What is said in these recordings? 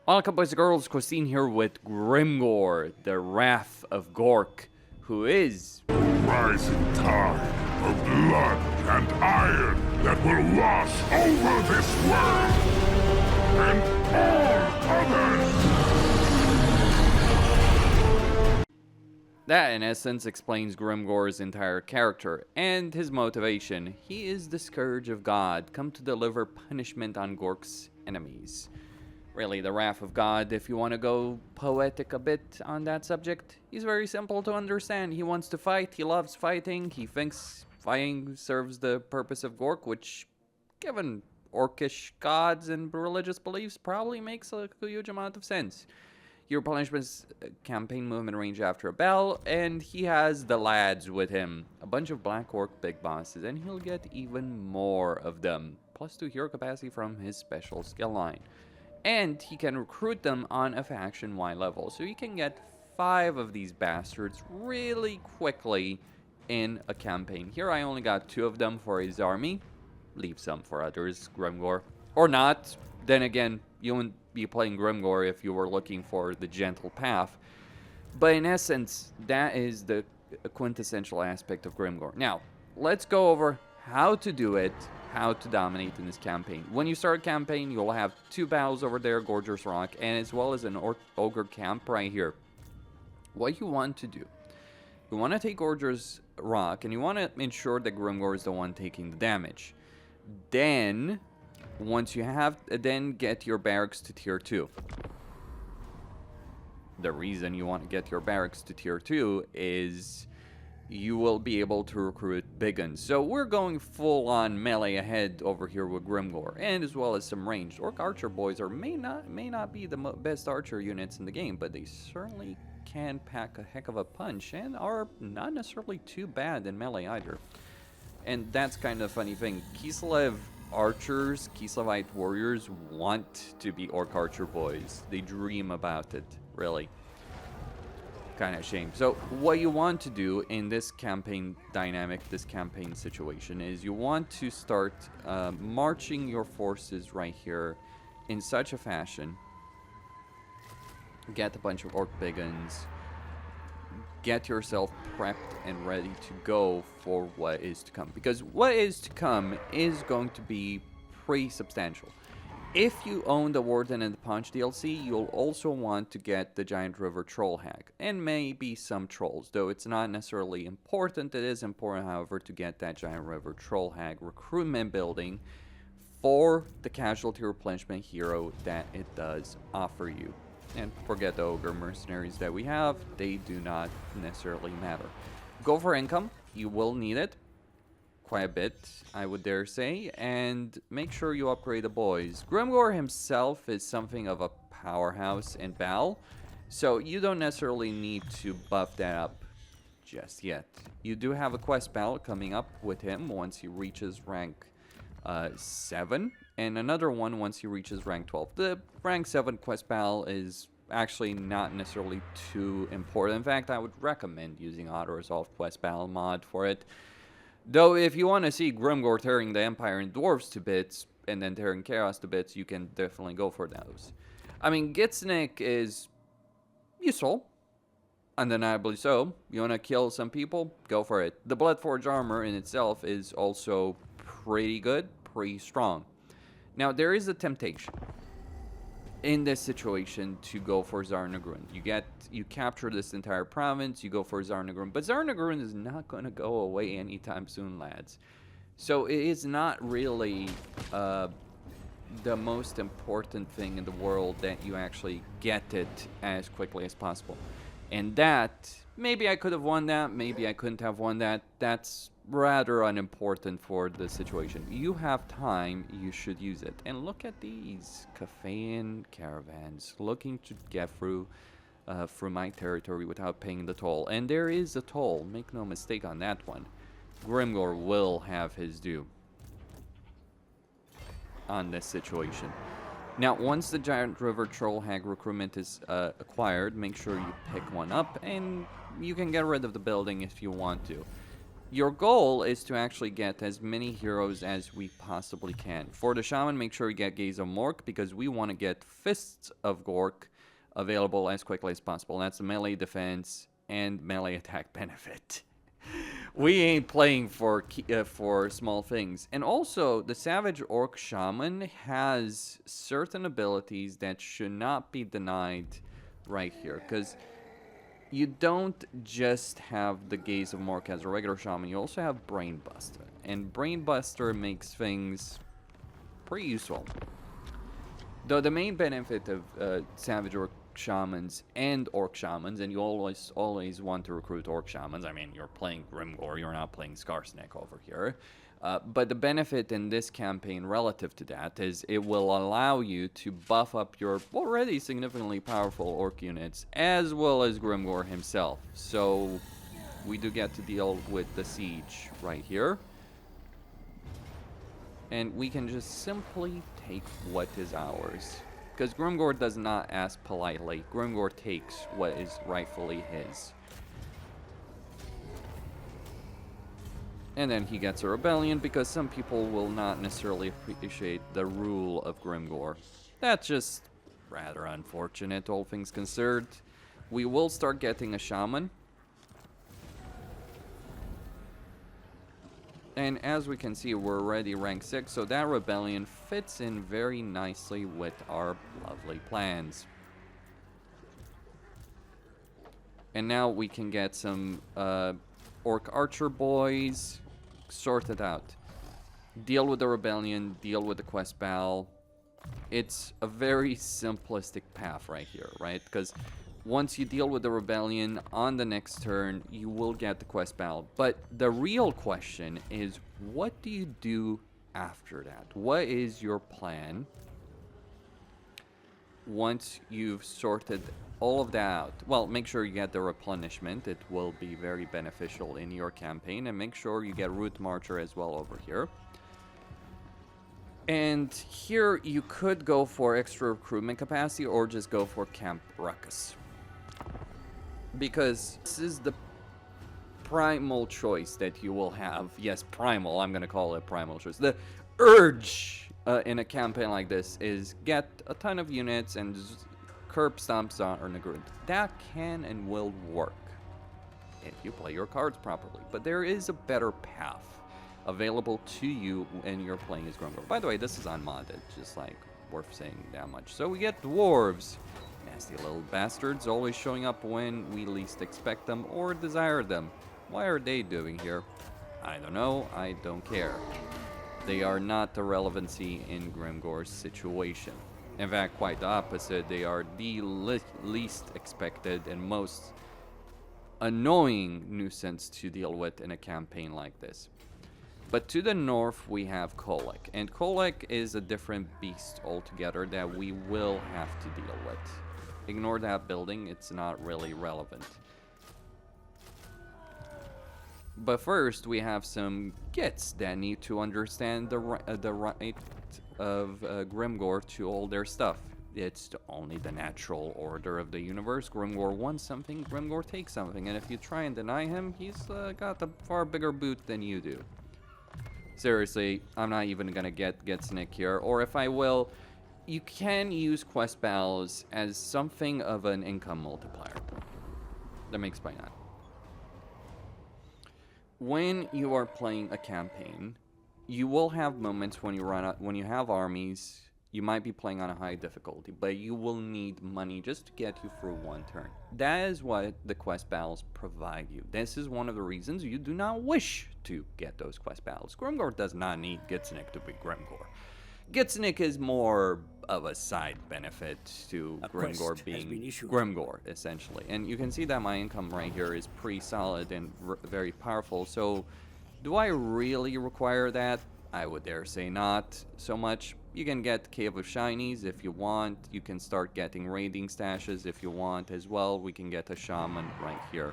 Welcome, boys and girls. Costin here with Grimgor, the Wrath of Gork, who is Rising tide of blood and iron that will wash over this world and all others. That, in essence, explains Grimgor's entire character and his motivation. He is the Scourge of God, come to deliver punishment on Gork's enemies. Really, the Wrath of God, if you want to go poetic a bit on that subject, he's very simple to understand. He wants to fight, he loves fighting, he thinks fighting serves the purpose of Gork, which, given orcish gods and religious beliefs, probably makes a huge amount of sense. He replenishes campaign movement range after a bell, and he has the lads with him. A bunch of Black Orc big bosses, and he'll get even more of them. Plus 2 hero capacity from his special skill line. And he can recruit them on a faction-wide level, so you can get 5 of these bastards really quickly in a campaign. Here I only got 2 of them for his army. Leave some for others, Grimgor. Or not. Then again, you wouldn't be playing Grimgor if you were looking for the gentle path. But in essence, that is the quintessential aspect of Grimgor. Now, let's go over how to do it, how to dominate in this campaign. When you start a campaign, you'll have 2 battles over there, Gorger's Rock, and as well as an Ogre camp right here. What you want to do, you want to take Gorger's Rock, and you want to ensure that Grimgor is the one taking the damage. Then, once you have, then get your barracks to tier 2. The reason you want to get your barracks to tier 2 is you will be able to recruit big guns. So we're going full on melee ahead over here with Grimgor, and as well as some ranged. Orc archer boys may not be the best archer units in the game, but they certainly can pack a heck of a punch and are not necessarily too bad in melee either. And that's kind of a funny thing. Kislev archers, Kislevite warriors want to be orc archer boys. They dream about it, really. Kind of shame. So what you want to do in this campaign dynamic, this campaign situation, is you want to start marching your forces right here in such a fashion. Get a bunch of orc big guns. Get yourself prepped and ready to go for what is to come. Because what is to come is going to be pretty substantial. If you own the Warden and the Punch DLC, you'll also want to get the Giant River Troll Hag, and maybe some trolls, though it's not necessarily important. It is important, however, to get that Giant River Troll Hag recruitment building for the casualty replenishment hero that it does offer you. And forget the Ogre mercenaries that we have, they do not necessarily matter. Go for income, you will need it. Quite a bit, I would dare say, and make sure you upgrade the boys. Grimgor himself is something of a powerhouse in battle, so you don't necessarily need to buff that up just yet. You do have a quest battle coming up with him once he reaches rank 7, and another one once he reaches rank 12. The rank 7 quest battle is actually not necessarily too important. In fact, I would recommend using auto-resolve quest battle mod for it. Though, if you want to see Grimgor tearing the Empire and Dwarves to bits, and then tearing Chaos to bits, you can definitely go for those. I mean, Gitsnik is useful. Undeniably so. You want to kill some people? Go for it. The Bloodforge armor in itself is also pretty good, pretty strong. Now, there is a temptation in this situation to go for Zarnagrun. You capture this entire province, you go for Zarnagrun, but Zarnagrun is not going to go away anytime soon, lads. So it is not really the most important thing in the world that you actually get it as quickly as possible. And that, maybe I could have won that, maybe I couldn't have won that. That's rather unimportant for the situation. You have time, you should use it. And look at these Cafaean caravans looking to get through my territory without paying the toll. And there is a toll, make no mistake on that one. Grimgor will have his due on this situation. Now, once the Giant River Troll Hag recruitment is acquired, make sure you pick one up, and you can get rid of the building if you want to. Your goal is to actually get as many heroes as we possibly can. For the Shaman, make sure you get Gaze of Mork, because we want to get Fists of Gork available as quickly as possible. That's the melee defense and melee attack benefit. We ain't playing for small things. And also, the Savage Orc Shaman has certain abilities that should not be denied right here, because you don't just have the Gaze of Mork as a regular shaman, you also have Brainbuster. And Brainbuster makes things pretty useful. Though the main benefit of Savage Orc Shamans and Orc Shamans, and you always want to recruit Orc Shamans, I mean, you're playing Grimgor, you're not playing Skarsnik over here. But the benefit in this campaign relative to that is it will allow you to buff up your already significantly powerful Orc units, as well as Grimgor himself. So we do get to deal with the siege right here. And we can just simply take what is ours. Because Grimgor does not ask politely. Grimgor takes what is rightfully his. And then he gets a rebellion, because some people will not necessarily appreciate the rule of Grimgor. That's just rather unfortunate, all things considered. We will start getting a shaman. And as we can see, we're already rank 6, so that rebellion fits in very nicely with our lovely plans. And now we can get some Orc Archer boys sorted out. Deal with the rebellion, deal with the quest battle. It's a very simplistic path right here, right? Because once you deal with the rebellion, on the next turn, you will get the quest battle. But the real question is, what do you do after that? What is your plan once you've sorted all of that out? Well, make sure you get the replenishment. It will be very beneficial in your campaign. And make sure you get Root Marcher as well over here. And here you could go for extra recruitment capacity or just go for Camp Ruckus. Because this is the primal choice that you will have. Yes, primal. I'm going to call it primal choice. The urge in a campaign like this is get a ton of units and curb stomps on the grid. That can and will work if you play your cards properly. But there is a better path available to you when you're playing as Grimgor. By the way, this is unmodded, just like worth saying that much. So we get dwarves. Nasty little bastards, always showing up when we least expect them or desire them. What are they doing here? I don't know, I don't care. They are not the relevancy in Grimgor's situation. In fact, quite the opposite. They are the least expected and most annoying nuisance to deal with in a campaign like this. But to the north, we have Kolek. And Kolek is a different beast altogether that we will have to deal with. Ignore that building, it's not really relevant. But first, we have some gits that need to understand the right of Grimgor to all their stuff. It's only the natural order of the universe. Grimgor wants something, Grimgor takes something. And if you try and deny him, he's got a far bigger boot than you do. Seriously, I'm not even gonna get Snick here. Or if I will, you can use quest battles as something of an income multiplier. Let me explain that. When you are playing a campaign, you will have moments when you have armies. You might be playing on a high difficulty, but you will need money just to get you through one turn. That is what the quest battles provide you. This is one of the reasons you do not wish to get those quest battles. Grimgor does not need Gitsnik to be Grimgor. Gitsnik is more of a side benefit to Grimgor being Grimgor, essentially. And you can see that my income right here is pretty solid and very powerful. So do I really require that? I would dare say not so much. You can get Cave of Shinies if you want. You can start getting raiding stashes if you want as well. We can get a shaman right here.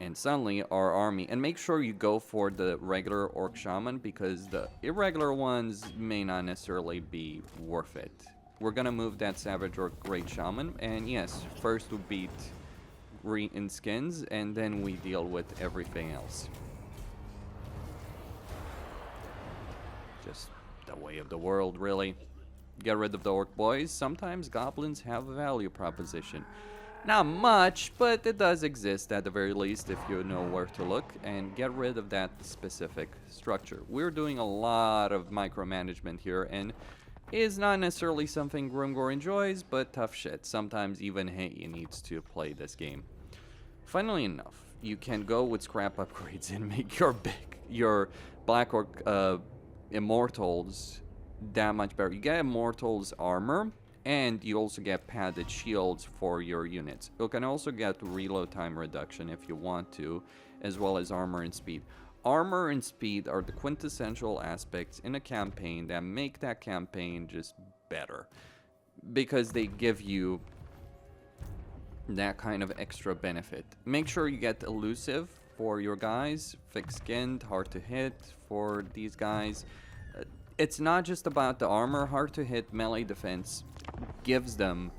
And suddenly our army, and make sure you go for the regular orc shaman because the irregular ones may not necessarily be worth it. We're gonna move that savage orc great shaman, and yes, first we beat Greenskins and then we deal with everything else. Just the way of the world, really. Get rid of the orc boys. Sometimes goblins have a value proposition. Not much, but it does exist at the very least if you know where to look, and get rid of that specific structure. We're doing a lot of micromanagement here, and is not necessarily something Grimgor enjoys, but tough shit. Sometimes even he needs to play this game. Funnily enough, you can go with scrap upgrades and make your Black Orc Immortals that much better. You get Immortals armor, and you also get padded shields for your units. You can also get reload time reduction if you want to, as well as armor and speed. Armor and speed are the quintessential aspects in a campaign that make that campaign just better, because they give you that kind of extra benefit. Make sure you get elusive for your guys, thick-skinned, hard to hit for these guys. It's not just about the armor. Hard to hit melee defense gives them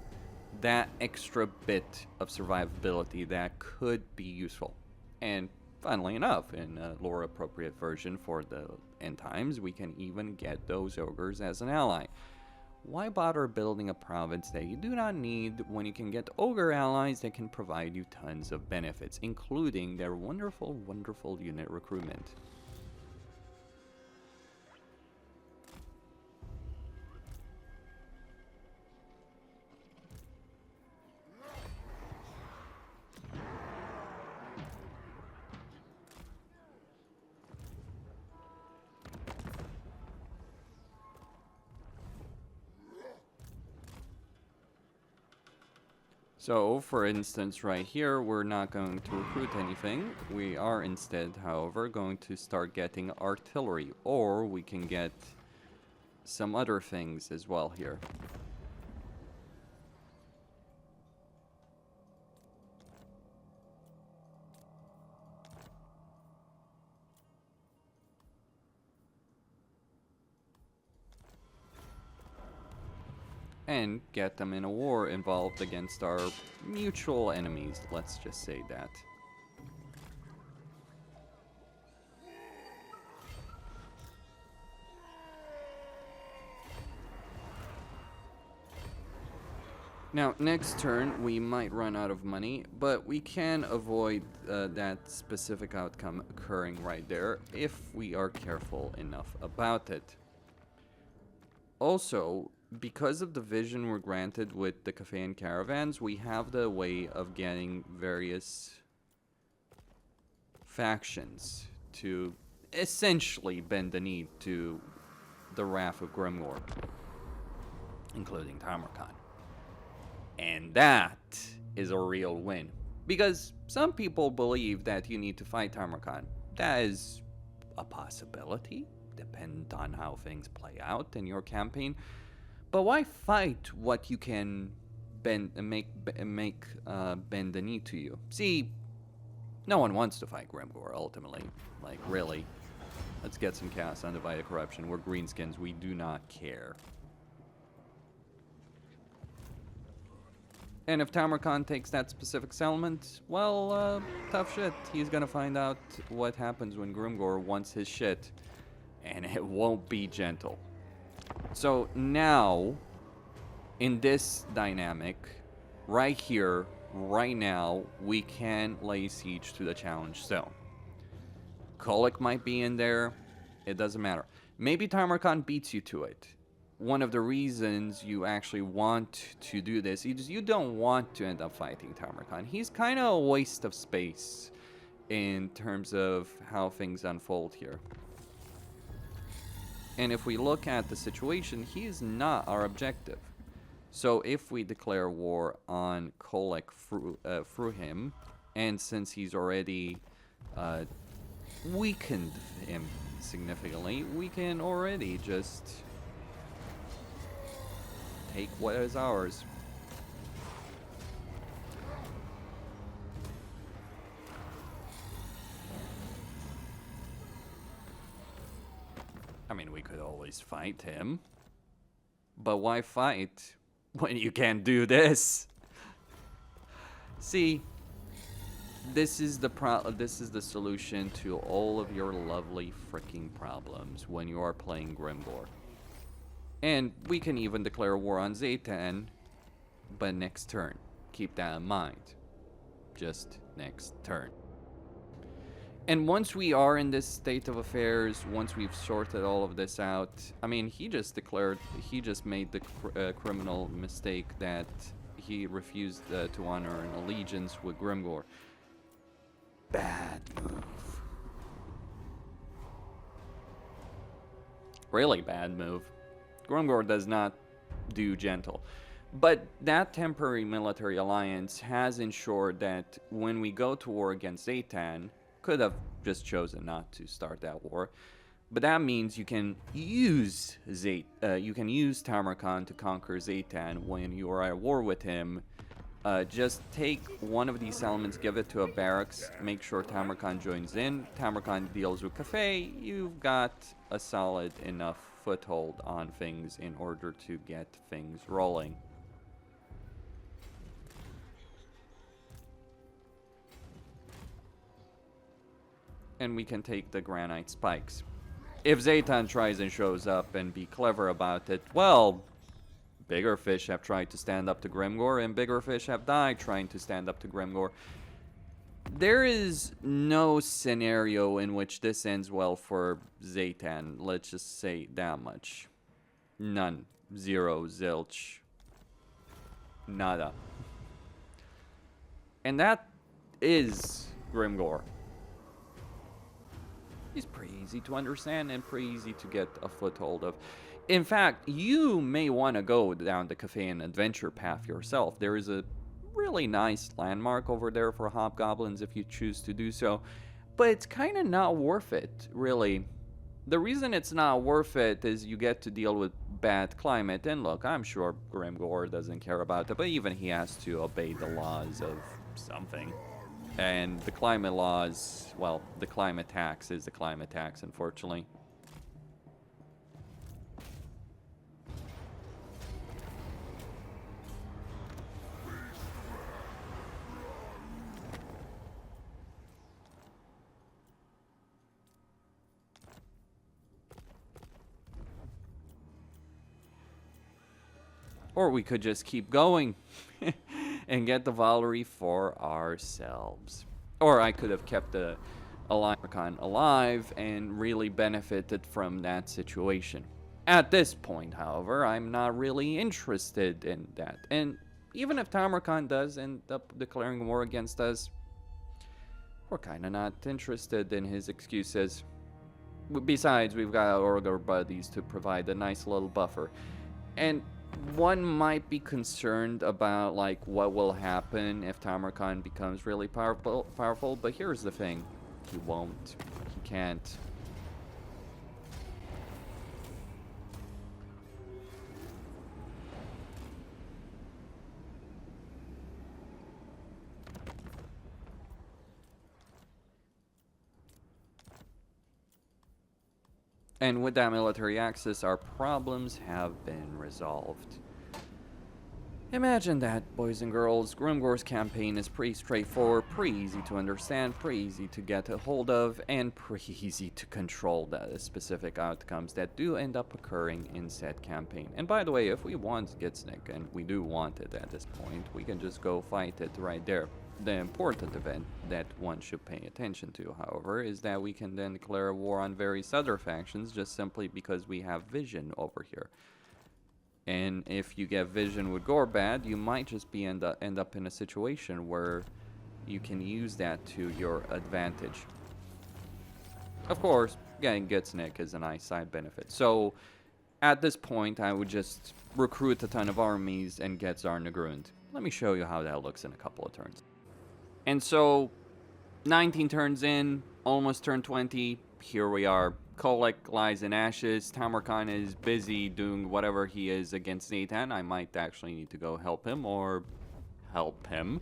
that extra bit of survivability that could be useful. And funnily enough, in a lore appropriate version for the end times, we can even get those ogres as an ally. Why bother building a province that you do not need when you can get ogre allies that can provide you tons of benefits, including their wonderful, wonderful unit recruitment? So, for instance, right here, we're not going to recruit anything. We are instead, however, going to start getting artillery, or we can get some other things as well here. And get them in a war involved against our mutual enemies, let's just say that. Now, next turn, we might run out of money, but we can avoid that specific outcome occurring right there if we are careful enough about it. Also, because of the vision we're granted with the cafe and caravans, we have the way of getting various factions to essentially bend the knee to the wrath of Grimgor, including Tamarkan. And that is a real win, because some people believe that you need to fight Tamarkan. That is a possibility, depending on how things play out in your campaign. But why fight what you can bend and bend the knee to you? See, no one wants to fight Grimgor ultimately. Like, really. Let's get some chaos, undivided corruption. We're Greenskins. We do not care. And if Tamarkan takes that specific settlement, well, tough shit. He's gonna find out what happens when Grimgor wants his shit. And it won't be gentle. So now, in this dynamic, right here, right now, we can lay siege to the challenge zone. Kolic might be in there. It doesn't matter. Maybe Tamarkan beats you to it. One of the reasons you actually want to do this is you don't want to end up fighting Tamarkan. He's kind of a waste of space in terms of how things unfold here. And if we look at the situation, he is not our objective. So if we declare war on Kolic through him, and since he's already weakened him significantly, we can already just take what is ours. I mean, we could always fight him. But why fight when you can do this? See, this is the solution to all of your lovely freaking problems when you are playing Grimgor. And we can even declare war on Zaytan, but next turn. Keep that in mind. Just next turn. And once we are in this state of affairs, once we've sorted all of this out, I mean, he just made the criminal mistake that he refused to honor an allegiance with Grimgor. Bad move. Really bad move. Grimgor does not do gentle. But that temporary military alliance has ensured that when we go to war against Zaytan, could have just chosen not to start that war, but that means you can use Tamarkan to conquer Zaytan when you are at war with him. Just take one of these elements, give it to a barracks, make sure Tamarkan joins in. Tamarkan deals with Cafe. You've got a solid enough foothold on things in order to get things rolling. And we can take the granite spikes. If Zaytan tries and shows up and be clever about it, well, bigger fish have tried to stand up to Grimgor, and bigger fish have died trying to stand up to Grimgor. There is no scenario in which this ends well for Zaytan. Let's just say that much. None. Zero. Zilch. Nada. And that is Grimgor. He's pretty easy to understand and pretty easy to get a foothold of. In fact, you may want to go down the cafe and adventure path yourself. There is a really nice landmark over there for hobgoblins if you choose to do so, but it's kind of not worth it, really. The reason it's not worth it is you get to deal with bad climate, and look, I'm sure Grimgor doesn't care about it, but even he has to obey the laws of something. And the climate laws, well, the climate tax is the climate tax, unfortunately. Or we could just keep going and get the Valerie for ourselves. Or I could have kept the Alain alive and really benefited from that situation. At this point, however, I'm not really interested in that. And even if Tamarkan does end up declaring war against us, we're kind of not interested in his excuses. Besides, we've got our Orgar buddies to provide a nice little buffer. And one might be concerned about, like, what will happen if Tamarkan becomes really powerful, but here's the thing. He won't. He can't. And with that military access, our problems have been resolved. Imagine that, boys and girls. Grimgor's campaign is pretty straightforward, pretty easy to understand, pretty easy to get a hold of, and pretty easy to control the specific outcomes that do end up occurring in said campaign. And by the way, if we want Gitsnik, and we do want it at this point, we can just go fight it right there. The important event that one should pay attention to, however, is that we can then declare war on various other factions just simply because we have vision over here. And if you get vision with Gorbad, you might just end up in a situation where you can use that to your advantage. Of course, getting Gitsnik is a nice side benefit. So at this point, I would just recruit a ton of armies and get Zarnagrund. Let me show you how that looks in a couple of turns. And so, 19 turns in, almost turn 20, here we are. Kolek lies in ashes, Tamarkan is busy doing whatever he is against Zaytan. I might actually need to go help him, or help him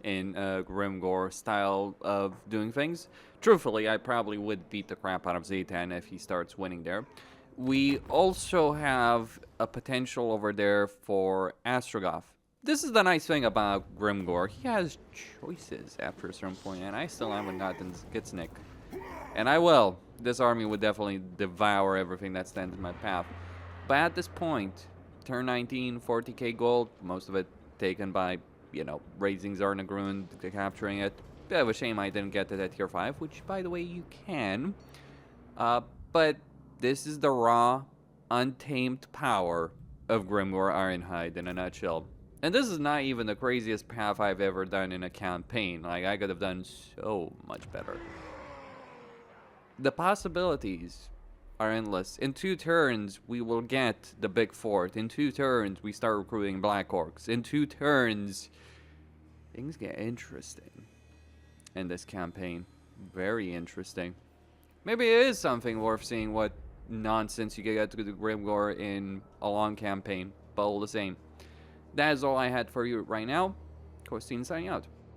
in a Grimgor style of doing things. Truthfully, I probably would beat the crap out of Zaytan if he starts winning there. We also have a potential over there for Astrogoth. This is the nice thing about Grimgor. He has choices after a certain point, and I still haven't gotten Gitsnik. And I will. This army would definitely devour everything that stands in my path. But at this point, turn 19, 40k gold, most of it taken by, you know, raising Zarnagrund, capturing it. Bit of a shame I didn't get it at tier 5, which, by the way, you can. But this is the raw, untamed power of Grimgor Ironhide in a nutshell. And this is not even the craziest path I've ever done in a campaign. Like, I could have done so much better. The possibilities are endless. In 2 turns, we will get the big fort. In 2 turns, we start recruiting Black Orcs. In 2 turns, things get interesting in this campaign. Very interesting. Maybe it is something worth seeing what nonsense you can get to the Grimgor in a long campaign, but all the same. That is all I had for you right now. Costin signing out.